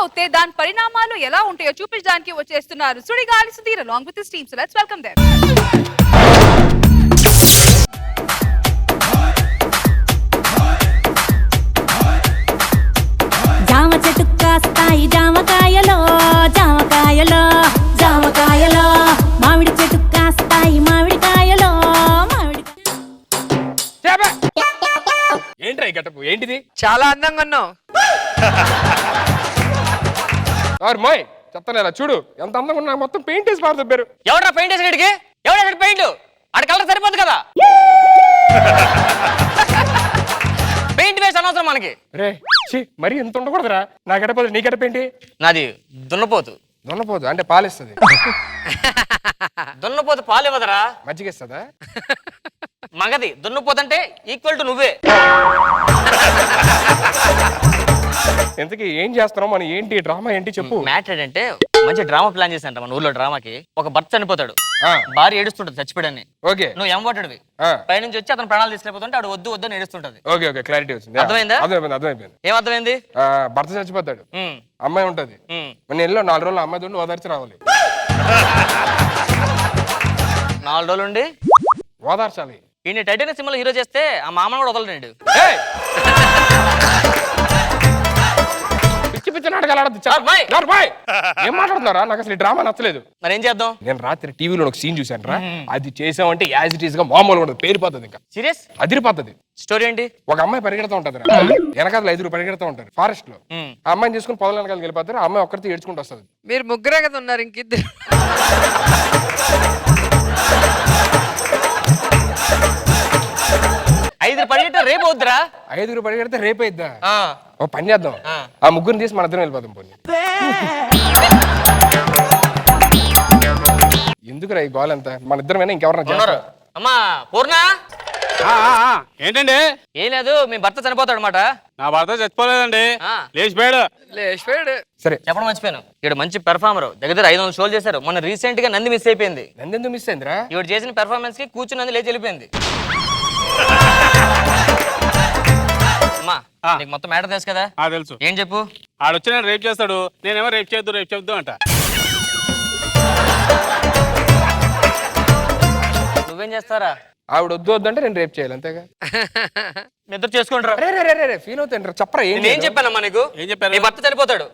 అవుతే దాని పరిణామాలు ఎలా ఉంటాయో చూపించడానికి వచ్చేస్తున్నారు Sudigali Sudheer along with his team. So let's welcome them. జామ చెట్టు కాస్తాయి జామకాయలో జామకాయలో జామకాయలో మామిడి చెట్టు కాస్తాయి మామిడికాయలో మామిడి. ఏంట్రా ఈ గెటప్ ఏంటిది? చాలా అందంగా ఉన్నావు. మోయ్ చెప్తాను ఇలా చూడు ఎంత అందంగా ఉన్నా మొత్తం పెయింట్ వేసి పారుతారు. ఎవరా పెయింట్ వేసినడికి? ఎవరు పెయింట్? ఆడ కలర్ సరిపోదు కదా. పెయింట్ వేసి అనవసరం మనకి. రే మరి ఎంత ఉండకూడదురా. నా గడప నీ గడప ఏంటి? నాది దున్నపోతు. దున్నపోదు అంటే పాలిస్తుంది. దున్నపోతు పాలు ఇవ్వదరా, మజ్జిగ ఇస్తుందా? మగది. దున్నపోతు అంటే ఈక్వల్ టు నువ్వే. ఎంతకీ ఏం చేస్తున్నావు? మన ఏంటి డ్రామా ఏంటి చెప్పు. మ్యాటర్ అంటే మంచి డ్రామా ప్లాన్ చేశాంట మన ఊర్లో. డ్రామాకి ఒక భర్త చనిపోతాడు, భార్య ఏడుస్తుంటది చచ్చిపోయాడని. ఓకే నువ్వు ఎంబోటడివి, పైనుంచి వచ్చి అతను ప్రాణాలు తీసుకెళ్ళిపోతుంటే ఆడు వద్దు వద్దని ఏడుస్తుంటది. ఓకే ఓకే క్లారిటీ వచ్చింది. అర్థమైందా? అర్థమైపోయింది. ఏం అర్థమైంది? భర్త చచ్చిపోతాడు, అమ్మాయి ఉంటది. నేను ఎల్లో 4 రోజులు అమ్మాయి తోటి ఓదార్చి రావాలి. 4 రోజులు ఉండి ఓదార్చాలి. ఈ టైటానిక్ సినిమాలో హీరో చేస్తే ఆ మామను కూడా వదలలేడు. పిచ్చి పిచ్చి నాటకాలు ఏం మాట్లాడుతున్నారా? నాకు అసలు ఈ డ్రామా నచ్చలేదు. మరి ఏం చేద్దాం? నేను రాత్రి టీవీలో ఒక సీన్ చూసాను రా, అది చేసామంటే యాజ్ ఇట్ ఈస్ గా మామూలుగా ఉండదు, పేరుపోతుంది. ఇంకా సీరియస్ అదిరిపోతుంది. స్టోరీ ఏంటి? ఒక అమ్మాయి పరిగెడతా ఉంటది, వెనకాల 5 పరిగెడతా ఉంటారు ఫారెస్ట్ లో. ఆ అమ్మాయిని తీసుకుని పొదల వెనకాల వెళ్ళిపోతారు. ఆ అమ్మాయి ఒక్కరితో ఏడ్చుకుంటూ వస్తుంది. మీరు ముగ్గురే కదా ఉన్నారు, ఇంకిద్దరు. 5 పరిగెట్ట రేపు వద్దురా. 5 పరిగెడితే రేపు అయిద్దా? ఓ పని చేద్దాం, ఆ ముగ్గురిని తీసి మన ఇద్దరం వెళ్ళిపోతాం. పోనీ ఎందుకురా ఈ గోల్ అంతా? మన ఇద్దరం ఇంకెవరన్నా? అమ్మా పూర్ణ. ఏంటండి? ఏం లేదు, మీ భర్త చనిపోతాడు అనమాట. నా భర్త చచ్చిపోలేదండి, లేచిపోయాడు. సరే చెప్పడం మర్చిపోయాను, ఇక్కడ మంచి పెర్ఫార్మర్, దగ్గర 500 షోలు చేశారు. మొన్న రీసెంట్ గా నంది మిస్ అయిపోయింది. నంది ఎందుకు మిస్ అయిందిరా? ఇవిడ చేసిన పెర్ఫార్మెన్స్ కి కూర్చుని నంది లేచి వెళ్ళిపోయింది. అమ్మా నీకు మొత్తం మ్యాటర్ తెలుసు కదా? తెలుసు. ఏం చెప్పు. ఆడొచ్చి నేను రేపు చేస్తాడు, నేనేమో రేపు చేయొద్దు అంట. నువ్వేం చేస్తారా? ఆవిడ వద్దు వద్దు అంటే నేను రేపు చేయాలి, అంతేగా. మీ ఇద్దరు చేసుకోండి. ఫీల్ అవుతాను చెప్పరా. ఏం చెప్పానమ్మా నీకు? ఏం చెప్పారు? నీ భర్త చనిపోతాడు,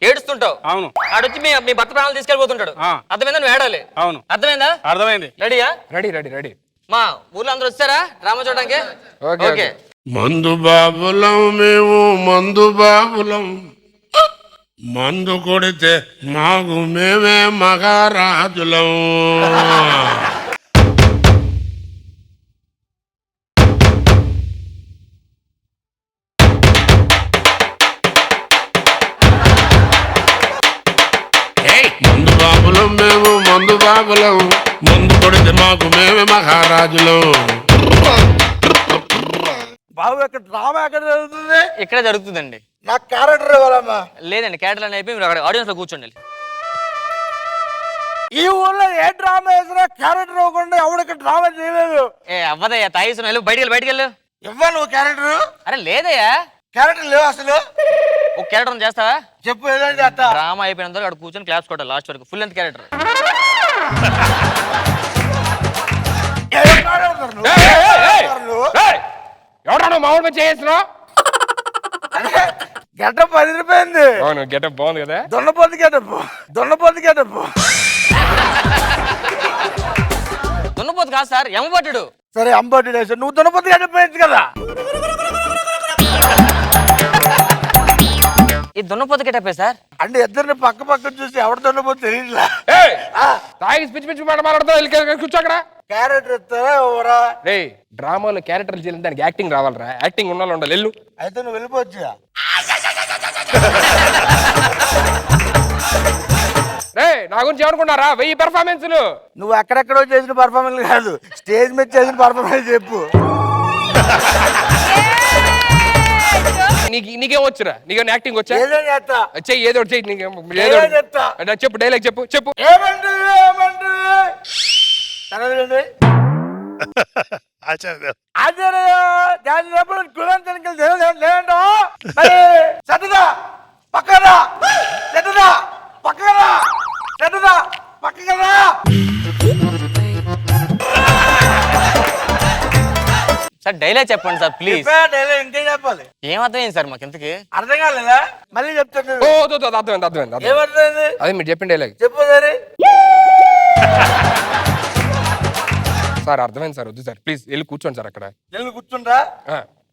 ఏడుస్తుంటావు. అవును. ఆడొచ్చి మీ భర్త ప్రాణాలు తీసుకెళ్ళిపోతుంటాడు. అర్థమైందా? నువ్వు ఏడాలి. అవును. అర్థమైందా? అర్థమైంది. రెడీయా? రెడీ. మా ఊర్లో అందరూ వచ్చారా డ్రామా చూడడానికి? ఓకే. మందు బాబులం మేము, మందు బాబులం, మందు కొడితే మాకు మేమే మగారాజులం. మందు బాబులం మేము, మందు బాబులం, మందు కొడితే మాకు మేమే మహారాజులం. బాబు ఇక్కడ డ్రామా ఎక్కడ జరుగుతుంది? ఇక్కడే జరుగుతుందండి. నాకు క్యారెక్టర్ ఇవ్వాలమ్మా. లేదండి, క్యారెక్టర్ అని అయిపోయి మీరు అక్కడ ఆడియన్స్ లో కూర్చోండి. ఈ ఊర్లో ఏ డ్రామా వేసినా క్యారెక్టర్ ఇవ్వకుండా ఎవడు ఇక్కడ డ్రామా చేయలేదు. అవ్వదయ్యా, తాగిసిన బయటికి వెళ్ళు. ఇవ్వ నువ్వు క్యారెక్టర్. అరే లేదయ్యా, క్యారెక్టర్ లేవు అసలు. ఒక క్యారెక్టర్ చేస్తావా? చెప్పు ఏదైనా చేస్తా. డ్రామా అయిపోయినంత అక్కడ కూర్చొని క్లాప్స్ కొట్టాలి లాస్ట్ వరకు, ఫుల్ లెంత్ క్యారెక్టర్. ఎవడా మామూలు మీద చేస్తున్నావు? గెటప్ అదిరిపోయింది. అవును, గెటప్ బాగుంది కదా. దొన్నపోతు గెటప్. దున్నపోతు కాదు సార్, ఎమ్మబట్టుడు. సరే అంబటి వేసాడు, నువ్వు దొన్నపోతు గెటప్ వేయచ్చు కదా. ఈ దున్నపోతు గెటపే సార్. అంటే ఇద్దరిని పక్క చూసి ఎవరు దొన్నపోతు తెలియట్లా. తాగి పిచ్చి మాట్లాడతావు, కూర్చో అక్కడ. క్యారెక్టర్ ఇస్తారా ఎవరా? రే డ్రామాలో క్యారెక్టర్లు చేయాలి, దానికి యాక్టింగ్ రావాలరా. యాక్టింగ్ ఉన్న ఉండాలి. వెళ్ళు. అయితే నువ్వు వెళ్ళిపోవచ్చు. రే నా గురించి ఏమనుకున్నారా? 1000 పెర్ఫార్మెన్స్లు. నువ్వు ఎక్కడెక్కడో చేసిన పర్ఫార్మెన్స్ కాదు, స్టేజ్ మీద చేసిన పర్ఫార్మెన్స్ చెప్పు. నీకేం వచ్చురా? నీకేమైనా యాక్టింగ్ వచ్చా? చెయ్యి, ఏదో చెయ్యి. నీకేం చెప్పు, డైలాగ్ చెప్పు. సత్తుగా పక్కదా డైలాగ్ చెప్పండి సార్ ప్లీజ్. ఇంకేం చెప్పాలి? ఏం అర్థమైంది సార్ మాకు ఇంతకి? అర్థం కాలేదా? మళ్ళీ చెప్తాను. ఓ అర్థమైంది. ఏమర్థమైంది? అదే మీరు చెప్పండి డైలాగ్. చెప్పు సరే. సార్ అర్థమైంది సార్, వద్దు సార్ ప్లీజ్ వెళ్ళి కూర్చోండి సార్ అక్కడ. నేను కూర్చుంటా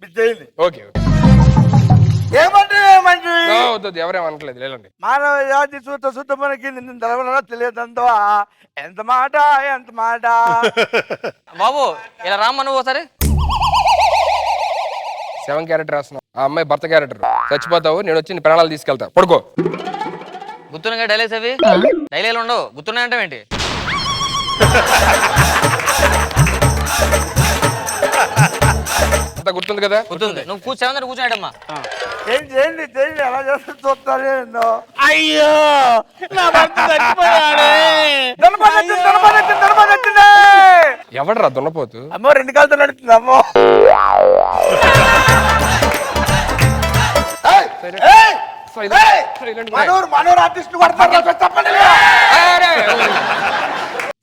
మీరు చేయండి. ఓకే ఏమంటే మంచి వద్దు ఎవరేమనట్లేదు లేదండి. మానవ జాతి సూత మనకి నిన్ను తెలవనో తెలియదంతా ఎంత మాట. బాబు ఇలా రామ్మ నువ్వు ఒకసారి. 7 క్యారెక్టర్ రాస్తున్నావు, ఆ అమ్మాయి భర్త క్యారెక్టర్. చచ్చిపోతావు, నేను వచ్చి నీ ప్రాణాలు తీసుకెళ్తా, పడుకో. గుర్తున్నాగా డైలాగ్స్ అవి? డైలాగ్ ఉండవు, గుర్తున్నాయంటే ఏంటి? అంత గుర్తుంది కదా? గుర్తుంది. నువ్వు కూర్చోండి కూర్చోడమ్మా. చేయండి ఎలా చేస్తే చూస్తాను నేను. అయ్యో నా భర్త చచ్చిపోయాడే. ఎవడరా దున్నపోతు? అమ్మో 2 కాళ్ళతో నడుస్తుంది. అమ్మో మనోరు ఆర్టిస్ట్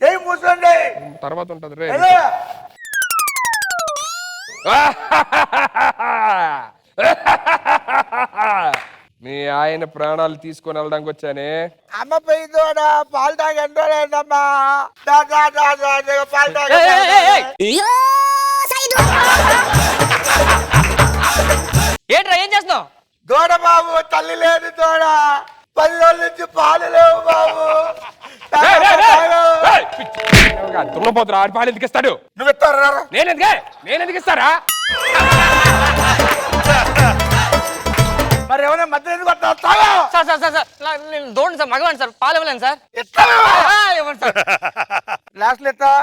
చేయి మూసండి. తర్వాత ఉంటది రే. మీ ఆయన ప్రాణాలు తీసుకొని వెళ్ళడానికి వచ్చానే. అమ్మ పోయిందోడా పాలు తాగంటోలేదమ్మా. పాలు తాగ ఏంట్రా ఏం చేస్తున్నావు? దూడ బాబు, తల్లి లేదు దూడ. 10 రోజుల నుంచి పాలు లేవు బాబు. దున్నపోతురా, ఆడి పాలు ఎందుకు ఇస్తాడు? నువ్వు ఇస్తారా? నేనెందుకు ఇస్తారా? మరి ఏమైనా మధ్య ఎందుకు వస్తావు? సార్ సార్ సార్ సార్ నేను దోండి సార్, మగవాడిని సార్, పాలు ఇవ్వలేను సార్. ఇవ్వండి సార్. లాస్ట్ లో ఇస్తావా?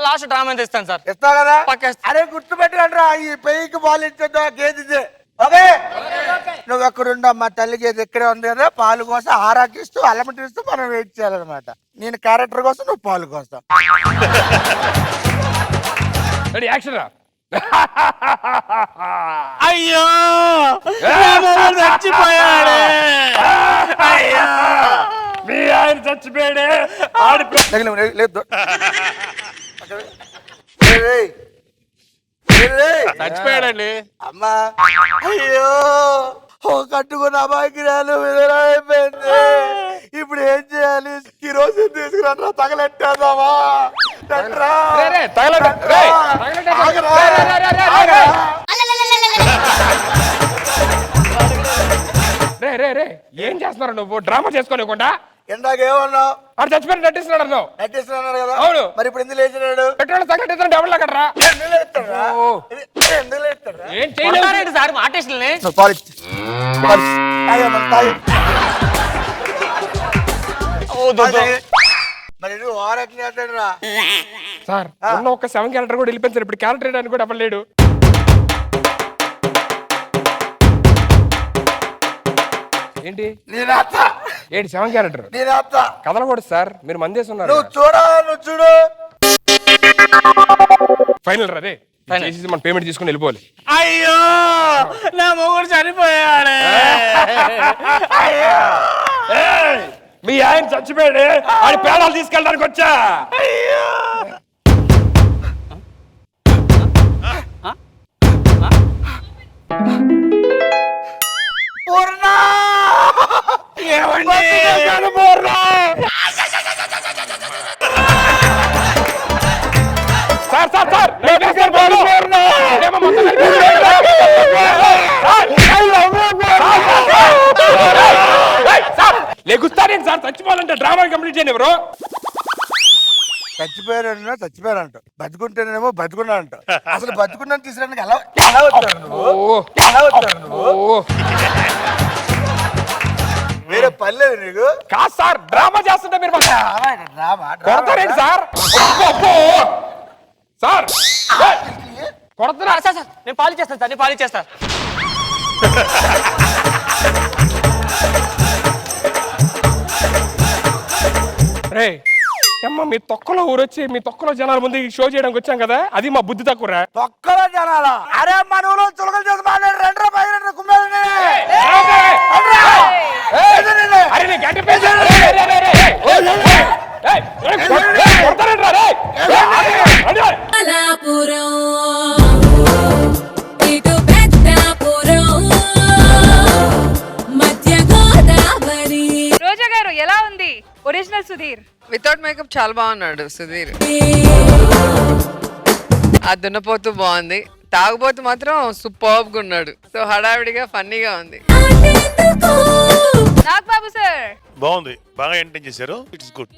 లాస్ట్ డ్రామా ఎంత ఇస్తాను సార్? ఇస్తావు కదా? పక్కేస్తా. అరే గుర్తుపెట్టుకుంటారా, ఈ పెయ్యికి పాలు ఇచ్చేద్దా గేదిదే. ఓకే నువ్వు ఎక్కడుండో మా తల్లి గేదె ఇక్కడే ఉంది కదా. పాలు కోసం ఆరాకిస్తూ అలమటిస్తూ మనం వెయిట్ చేయాలన్నమాట. నేను క్యారెక్టర్ కోసం, నువ్వు పాలు కోసం. రెడీ యాక్షన్ రా. అయ్యో నా మొగుడు చచ్చిపోయాడే. అయ్యో మీ ఆయన చచ్చిపోయాడే. ఆడి లేదు చచ్చిపోయాడండి. అమ్మా అయ్యో కట్టుకున్న అమాయకురాలు విధరైపోయింది. ఇప్పుడు ఏం చేయాలి? ఈ రోజు తీసుకురా తగలెట్టేద్దామా? ఏం చేస్తున్నారు నువ్వు? డ్రామా చేసుకోలేకుండా ఇందాక ఏమన్నావు? ఆడు చచ్చిపోయి నటిస్తున్నాడు అన్నావు. నటిస్తున్నాడు కదా? అవును. మరి ఇప్పుడు ఎందుకు లేచినాడు? పెట్రోల్ తగ్గట్టు డబ్బులు అక్కడరా. ఎందుకు లేస్తాడా? ఎందుకు లేస్తాడా? ఏం చేయలేదు సార్ ఆర్టిస్టులని. మరి నువ్వు ఓవరాక్షన్ చేస్తాడు రా. సార్ ఉన్న ఒక్క 7 క్యారెక్టర్ కూడా వెళ్ళిపోయింది. ఇప్పుడు క్యారెక్టర్ వేయడానికి కూడా అవ్వలేడు. ఏంటి ఏంటి 7 క్యారెక్టర్ కదలకూడదు సార్. మీరు మందేస్తున్నారు. నువ్వు చూడు. ఫైనల్ రే చేసి మనం పేమెంట్ తీసుకుని వెళ్ళిపోవాలి. అయ్యో నా మొగుడు చనిపోయాడే. మీ ఆయన చచ్చిపోయాడు, ఆడి పేడాలు తీసుకెళ్ళడానికి వచ్చా. లెగుస్తారేంటి సార్? చచ్చిపోవాలంటే డ్రామా కంప్లీట్ చేయని ఎవరు? చచ్చిపోయారంట. బతుకుంటేనేమో బతుకున్నా అంట. అసలు బతుకున్నా తీసుకురానికి ఎలా వచ్చారు నువ్వు? వేరే పర్లేదు నీకు? కాదు సార్, డ్రామా చేస్తుంటే మీరు కొడతారేంటి సార్? సార్ కొడతారా? సార్ సార్ నేను పాలు చేస్తాను సార్, నేను పాలు చేస్తాను. రే అమ్మ, మీ తొక్కలో ఊరొచ్చి మీ తొక్కలో జనాల ముందు షో చేయడానికి వచ్చాం కదా, అది మా బుద్ధి తక్కువ. తొక్కలో జనాలా? అరే మన ఊళ్ళో చులకలు చేసి మాట్లాడు. అలాపురం సుధీర్. వితౌట్ మేకప్ చాలా బాగున్నాడు సుధీర్. ఆ దున్నపోతు బాగుంది, తాగుబోతు మాత్రం సూపర్బ్ గా ఉన్నాడు. సో హడావిడిగా ఫన్నీగా ఉంది. నాగబాబు సార్. బాగుంది, బాగా ఎంటర్టైన్ చేశారు. It's good.